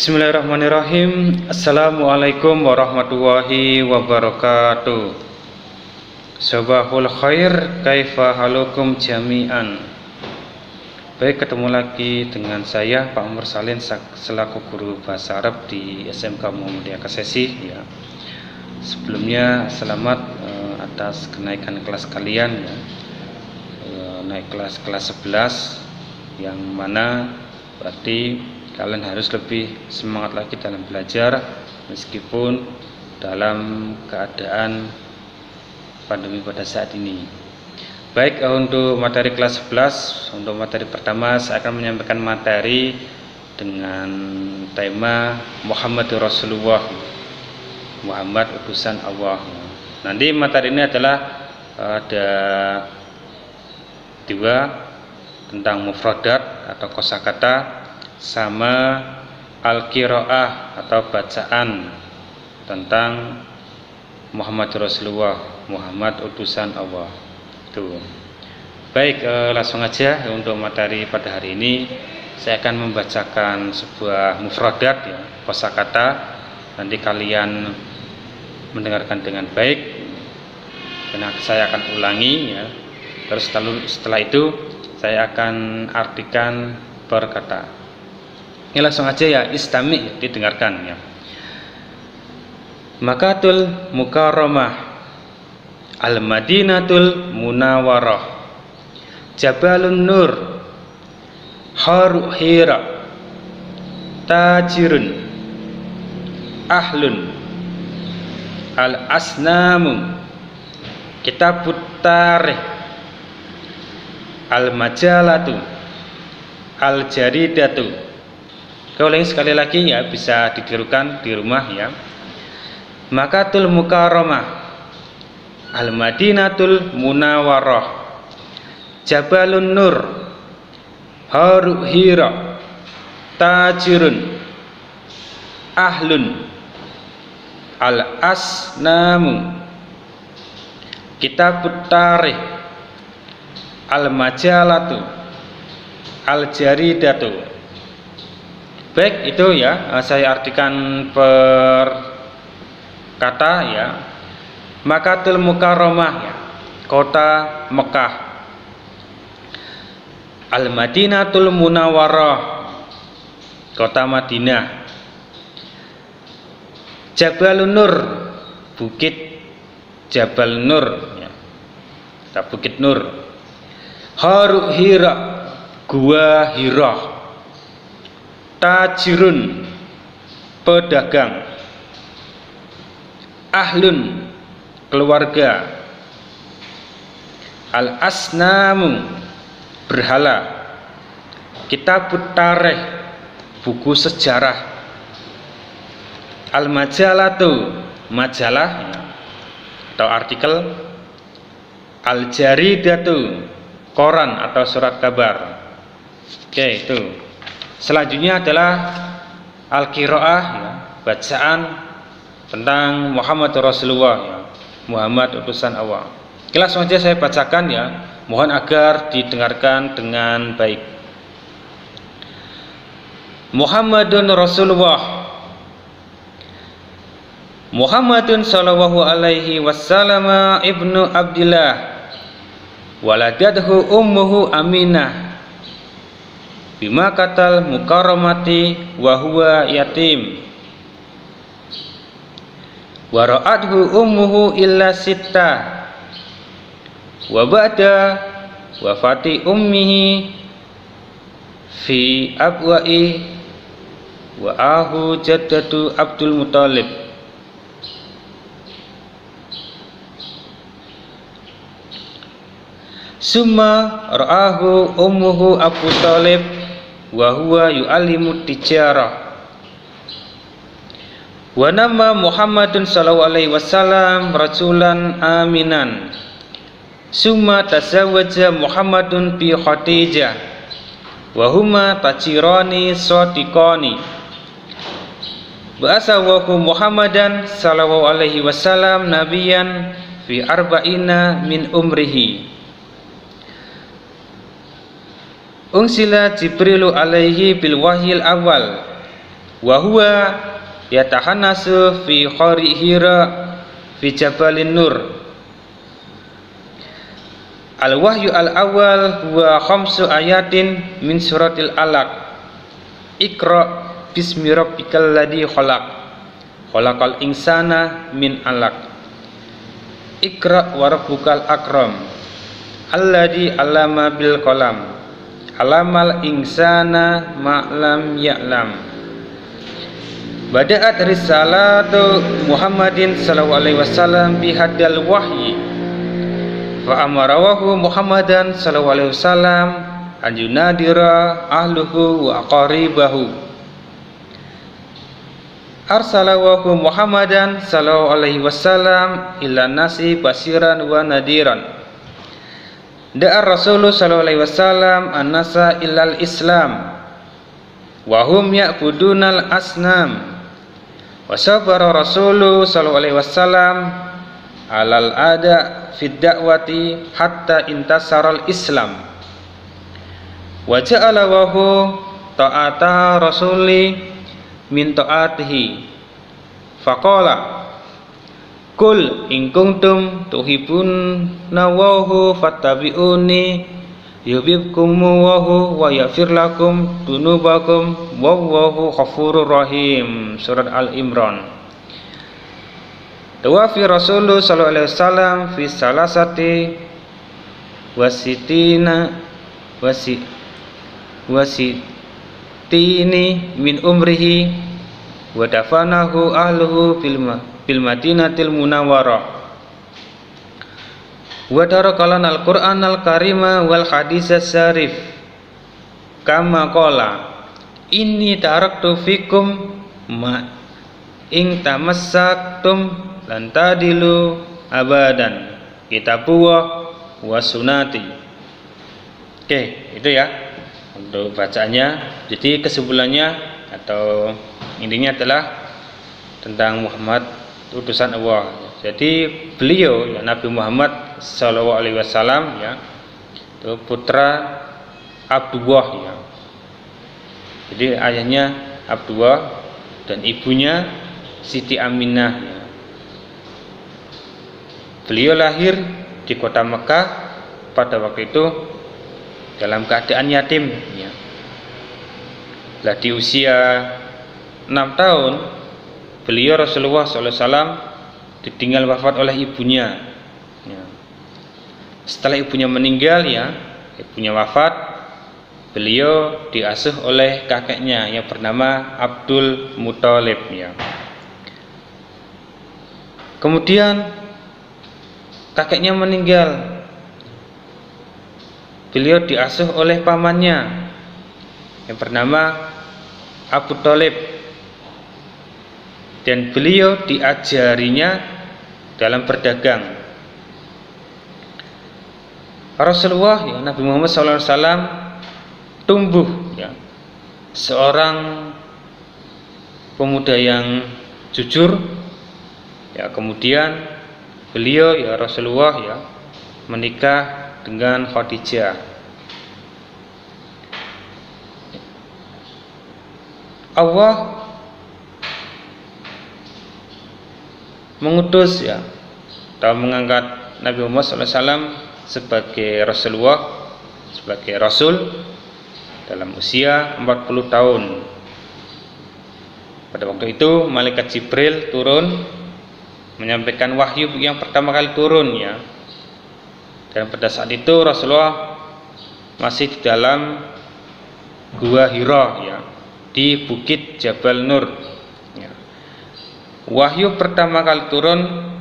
Bismillahirrahmanirrahim. Assalamualaikum warahmatullahi wabarakatuh. Sabahul khair, kaifa halukum jami'an. Baik, ketemu lagi dengan saya Pak Mursalin selaku guru bahasa Arab di SMK Muhammadiyah Kasesi ya. Sebelumnya selamat atas kenaikan kelas kalian ya. Naik kelas 11 yang mana berarti kalian harus lebih semangat lagi dalam belajar meskipun dalam keadaan pandemi pada saat ini. Baik, untuk materi kelas 11, untuk materi pertama saya akan menyampaikan materi dengan tema Muhammadur Rasulullah, Muhammad utusan Allah. Nanti materi ini adalah ada dua, tentang mufradat atau kosakata sama al-qiraah atau bacaan tentang Muhammad Rasulullah, Muhammad utusan Allah. Tuh. Baik, langsung aja untuk materi pada hari ini saya akan membacakan sebuah mufradat ya, kosakata. Nanti kalian mendengarkan dengan baik. Karena saya akan ulangi ya. Terus setelah itu saya akan artikan per kata. Ini langsung aja ya, istami, didengarkan ya. Makatul Mukarramah, Al-Madinatul Munawwarah, Jabalun Nur, Haru Hira, Tajirun, Ahlun, Al-Asnamu, Kitabut Tarikh, Al-Majalatu, Al-Jaridatu. Saya ulangi sekali lagi ya, bisa ditirukan di rumah ya. Makatul Mukarramah, Al-Madinatul Munawwarah, Jabalun Nur, Haru Hira, Tajirun, Ahlun, Al-Asnamu, Kitabut Tarikh, Al-Majalatu, Al-Jaridatu. Baik, itu ya saya artikan per kata ya. Makatul Mukarramah ya, kota Mekah. Al-Madinatul Munawwarah, kota Madinah. Jabalun Nur, bukit Jabal Nur ya. Bukit Nur. Haru Hira, gua Hira. Tajirun, pedagang. Ahlun, keluarga. Al-Asnamu, berhala. Kitabut Tarikh, buku sejarah. Al-Majalatu, majalah atau artikel. Al-Jaridatu, koran atau surat kabar. Oke, itu. Selanjutnya adalah al-qiraah ya, bacaan tentang Muhammad Rasulullah ya, Muhammad utusan Allah. Langsung saja saya bacakan ya, mohon agar didengarkan dengan baik. Muhammadun Rasulullah, Muhammadun sallallahu alaihi wasallam ibnu Abdillah, waladathu ummuhu Aminah, bima katal mukarramati wa huwa yatim, wa ra'athu ummuhu illa sitta, wa ba'da wafati ummihi fi abwa'i wa ahu jaddatu Abdul Muthalib. Summa ra'ahu ummuhu Abu Thalib wa huwa yu'allimu tijarah. Wa nama Muhammadun sallallahu alaihi wasallam rajulan aminan. Summa tazawwaja Muhammadun bi Khadijah wa huma tajirani shadiqani. Ba'asawahu Muhammadan sallallahu alaihi wasallam nabiyan fi arba'ina min umrihi. Unsila Jibrilu alaihi bil wahyil awal wa huwa yatahannasu fi khari Hira fi Jabalin Nur. Al-wahyu al-awwal huwa 5 ayatin min suratil Alaq. Iqra bismi rabbikal ladzi khalaq. Khalaqal insana min 'alaq. Iqra wa rabbukal akram. Alladzi 'allama bil qalam. 'Allamal insana ma lam ya'lam. Bada'at risalatu Muhammadin sallallahu alaihi wasallam bihadal wahyi. Fa amarahu Muhammadan sallallahu alaihi wasallam an yunadira ahluhu wa aqaribahu. Arsalahu Muhammadan sallallahu alaihi wasallam ila nasi basiran wa nadiran. Da'a Rasulullah sallallahu alaihi wasallam an-nasa ilal Islam wa hum ya'budunal asnam. Wa sabara Rasulullah sallallahu alaihi wasallam alal ada fid da'wati hatta intasaral Islam. Wa ja'ala wahu ta'ata rasuli min ta'atihi. Faqala kul in kuntum tuhibbuna wahu fattabi'uni yuhibbukumullahu wa yaghfir lakum dunubakum wallahu ghafurur rahim. Surat Al-Imran. Tawafi Rasulullah sallallahu alaihi wasallam fi salasati wasitini min umrihi wa dafanahu ahluhu bil Madinatil Munawwarah. Wa darakalan al-Qur'an al-Karima wal hadis syarif kama qala inni taraktu fikum ma ing tamassaktum lan tadilu abadan kitabullah wa sunati. Oke, itu ya untuk bacaannya. Jadi kesimpulannya atau intinya adalah tentang Muhammad utusan Allah. Jadi beliau ya, Nabi Muhammad sallallahu alaihi wasallam ya, itu putra Abdullah ya. Jadi ayahnya Abdullah dan ibunya Siti Aminah ya. Beliau lahir di kota Mekah pada waktu itu dalam keadaan yatim ya. Lah di usia 6 tahun beliau Rasulullah SAW ditinggal wafat oleh ibunya ya. Setelah ibunya meninggal ya, ibunya wafat, beliau diasuh oleh kakeknya yang bernama Abdul Muthalib ya. Kemudian kakeknya meninggal, beliau diasuh oleh pamannya yang bernama Abu Thalib, dan beliau diajarinya dalam berdagang. Rasulullah ya, Nabi Muhammad SAW tumbuh ya, seorang pemuda yang jujur ya. Kemudian beliau ya Rasulullah ya menikah dengan Khadijah. Allah mengutus ya atau mengangkat Nabi Muhammad SAW sebagai Rasulullah, sebagai Rasul dalam usia 40 tahun. Pada waktu itu malaikat Jibril turun menyampaikan wahyu yang pertama kali turun ya. Dan pada saat itu Rasulullah masih di dalam gua Hira ya, di bukit Jabal Nur ya. Wahyu pertama kali turun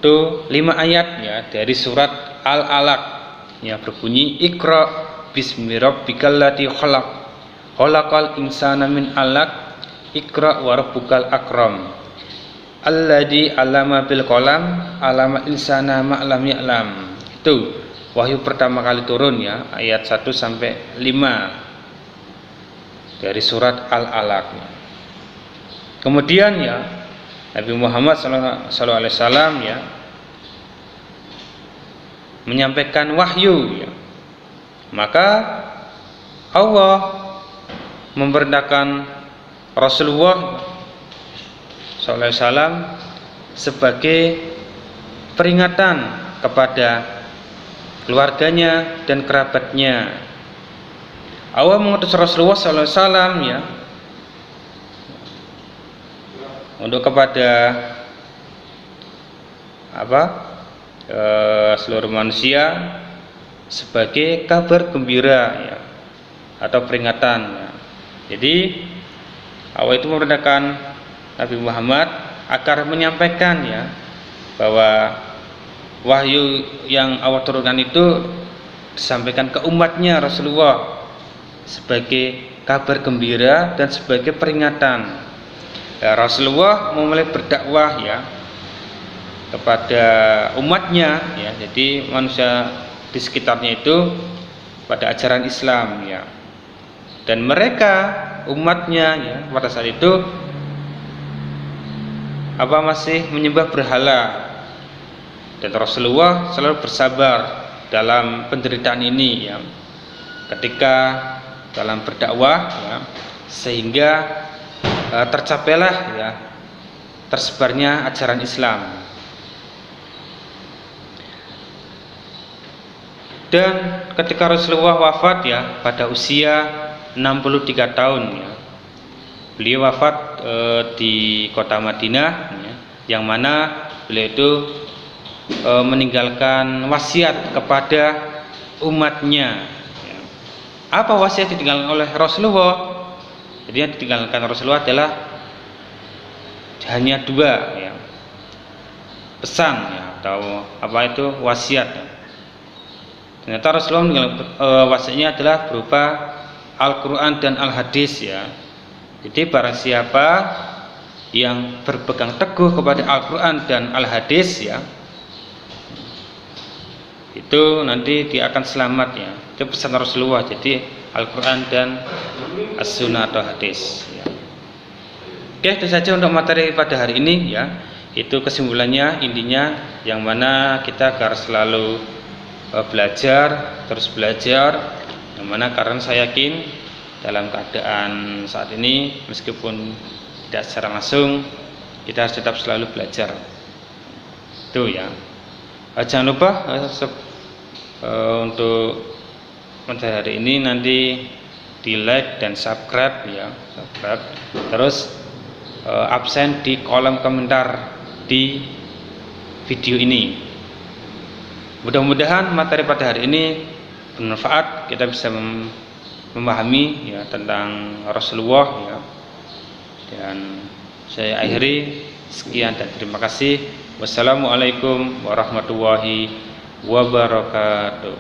itu 5 ayat ya dari surat Al-Alaq yang berbunyi Iqra bismi rabbikal ladzi khalaq khalaqal insana min 'alaq Iqra wa rabbukal akram alladzi 'allama bil qalam 'allama insana ma lam ya'lam. Itu wahyu pertama kali turun ya, ayat 1 sampai 5 dari surat Al-Alaq. Kemudian ya Nabi Muhammad sallallahu alaihi wasallam ya menyampaikan wahyu ya. Maka Allah memerintahkan Rasulullah SAW sebagai peringatan kepada keluarganya dan kerabatnya. Allah mengutus Rasulullah SAW ya untuk kepada seluruh manusia sebagai kabar gembira ya, atau peringatan ya. Jadi Allah itu memerintahkan Nabi Muhammad agar menyampaikan ya bahwa wahyu yang Allah turunkan itu disampaikan ke umatnya Rasulullah sebagai kabar gembira dan sebagai peringatan. Ya, Rasulullah memulai berdakwah ya kepada umatnya ya, jadi manusia di sekitarnya itu pada ajaran Islam ya, dan mereka umatnya ya pada saat itu masih menyembah berhala, dan Rasulullah selalu bersabar dalam penderitaan ini ya ketika dalam berdakwah ya, sehingga tercapailah ya tersebarnya ajaran Islam. Dan ketika Rasulullah wafat ya pada usia 63 tahun ya, beliau wafat di kota Madinah ya, yang mana beliau itu meninggalkan wasiat kepada umatnya ya. Apa wasiat ditinggalkan oleh Rasulullah? Jadi yang ditinggalkan Rasulullah adalah hanya dua ya, pesan ya, atau wasiat ya. Ternyata Rasulullah meninggalkan wasiatnya adalah berupa Al-Quran dan Al-Hadis ya. Jadi barang siapa yang berpegang teguh kepada Al-Quran dan Al-Hadis ya, itu nanti dia akan selamat ya. Itu pesan Rasulullah. Jadi Al-Quran dan As-Sunnah atau hadis ya. Oke, itu saja untuk materi pada hari ini ya. Itu kesimpulannya, intinya yang mana kita harus selalu belajar, terus belajar, yang mana karena saya yakin dalam keadaan saat ini meskipun tidak secara langsung kita harus tetap selalu belajar itu ya. Jangan lupa untuk materi hari ini nanti di like dan subscribe ya, terus absen di kolom komentar di video ini. Mudah-mudahan materi pada hari ini bermanfaat, kita bisa memahami ya tentang Rasulullah ya. Dan saya akhiri, sekian dan terima kasih. Wassalamualaikum warahmatullahi wabarakatuh.